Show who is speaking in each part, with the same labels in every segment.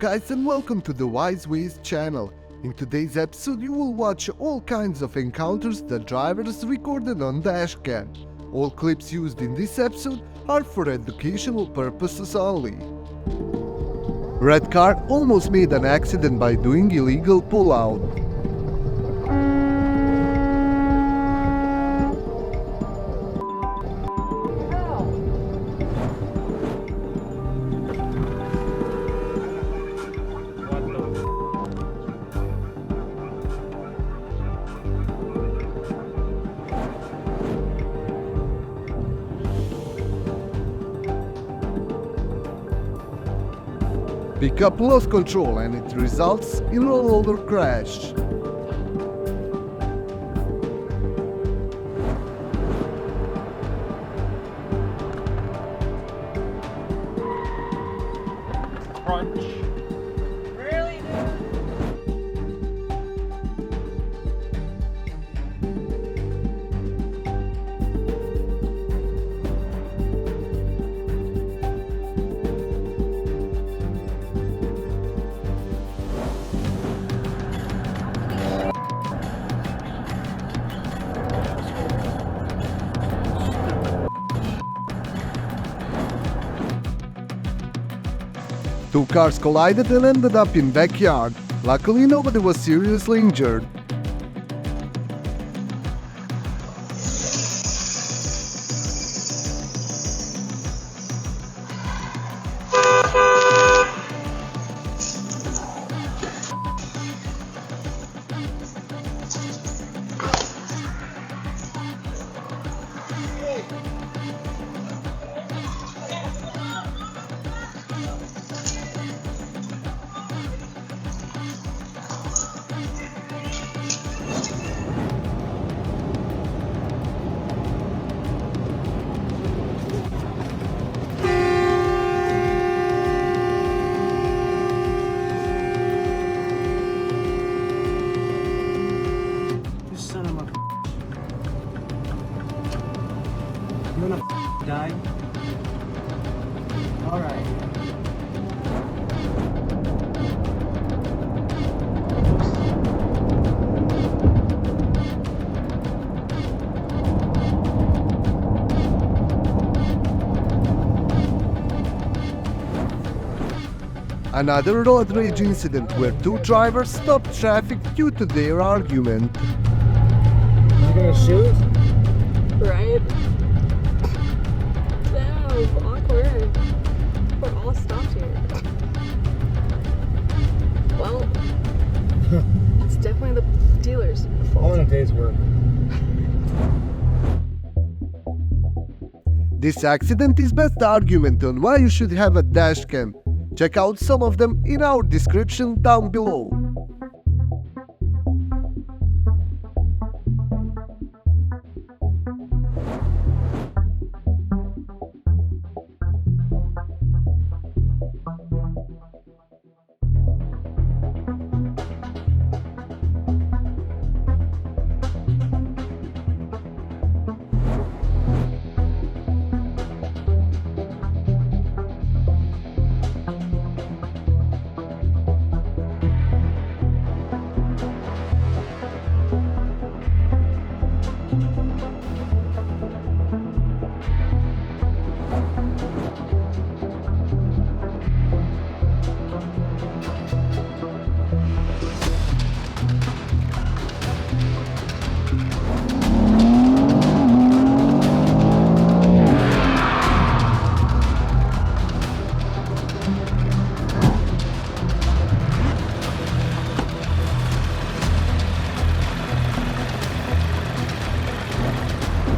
Speaker 1: guys, and welcome to the Wise Ways channel. In today's episode you will watch all kinds of encounters that drivers recorded on dashcam. All clips used in this episode are for educational purposes only. Red car almost made an accident by doing illegal pull-out. Pickup lost control and it results in a rollover crash.
Speaker 2: Crunch.
Speaker 3: Really,
Speaker 1: Two cars collided and ended up in backyard. Luckily nobody was seriously injured.
Speaker 2: Son of a. You wanna die? Alright.
Speaker 1: Another road rage incident where two drivers stopped traffic due to their argument.
Speaker 2: You gonna shoot?
Speaker 3: right? Damn, awkward. We're all stopped here. Well, it's definitely the dealer's
Speaker 2: All
Speaker 3: fault.
Speaker 2: in a day's work.
Speaker 1: This accident is best argument on why you should have a dashcam. Check out some of them in our description down below.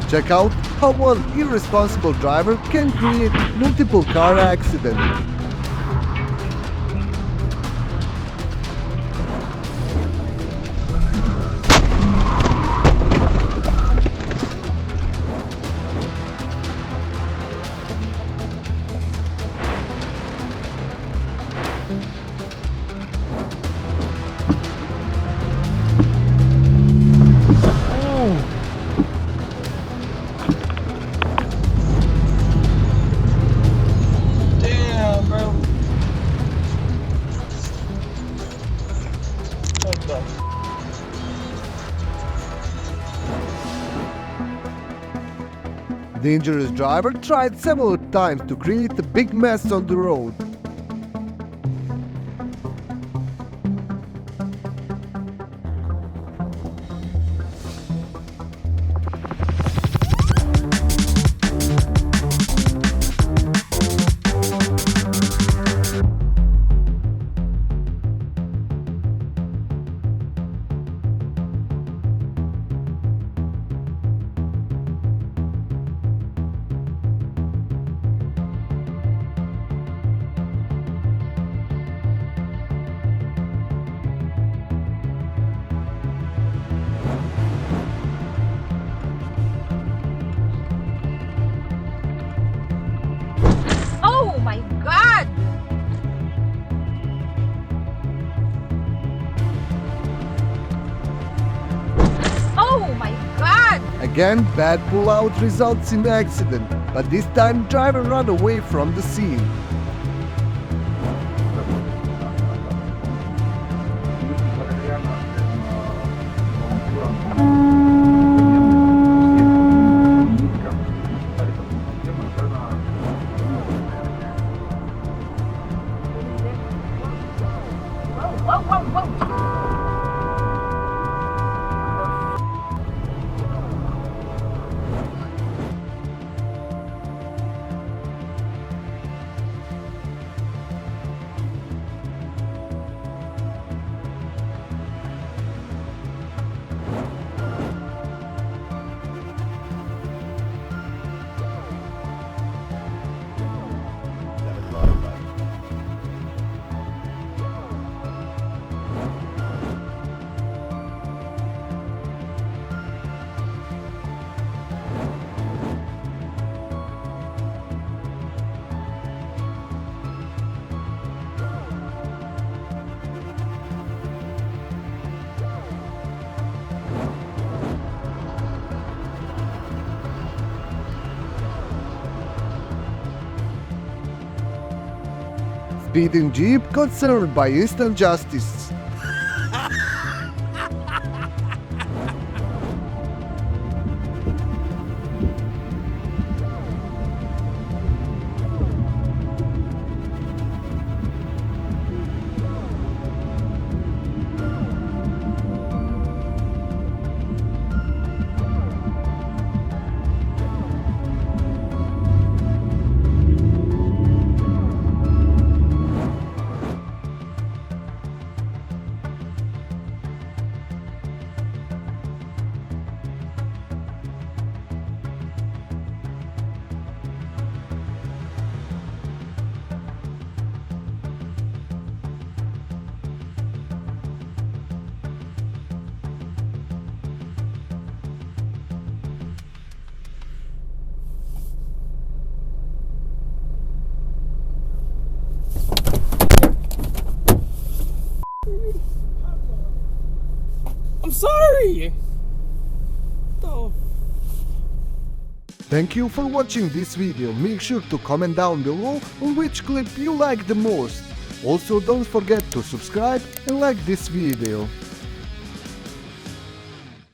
Speaker 1: Check out how one irresponsible driver can create multiple car accidents.
Speaker 2: Damn.
Speaker 1: dangerous driver tried several times to create a big mess on the road.
Speaker 4: Oh my god! Oh my god!
Speaker 1: Again, bad pullout results in accident, but this time driver ran away from the scene.
Speaker 4: Whoa, whoa, whoa!
Speaker 1: Speeding jeep concerned by instant justice.
Speaker 2: I'm sorry! Oh.
Speaker 1: Thank you for watching this video. Make sure to comment down below on which clip you like the most. Also, don't forget to subscribe and like this video.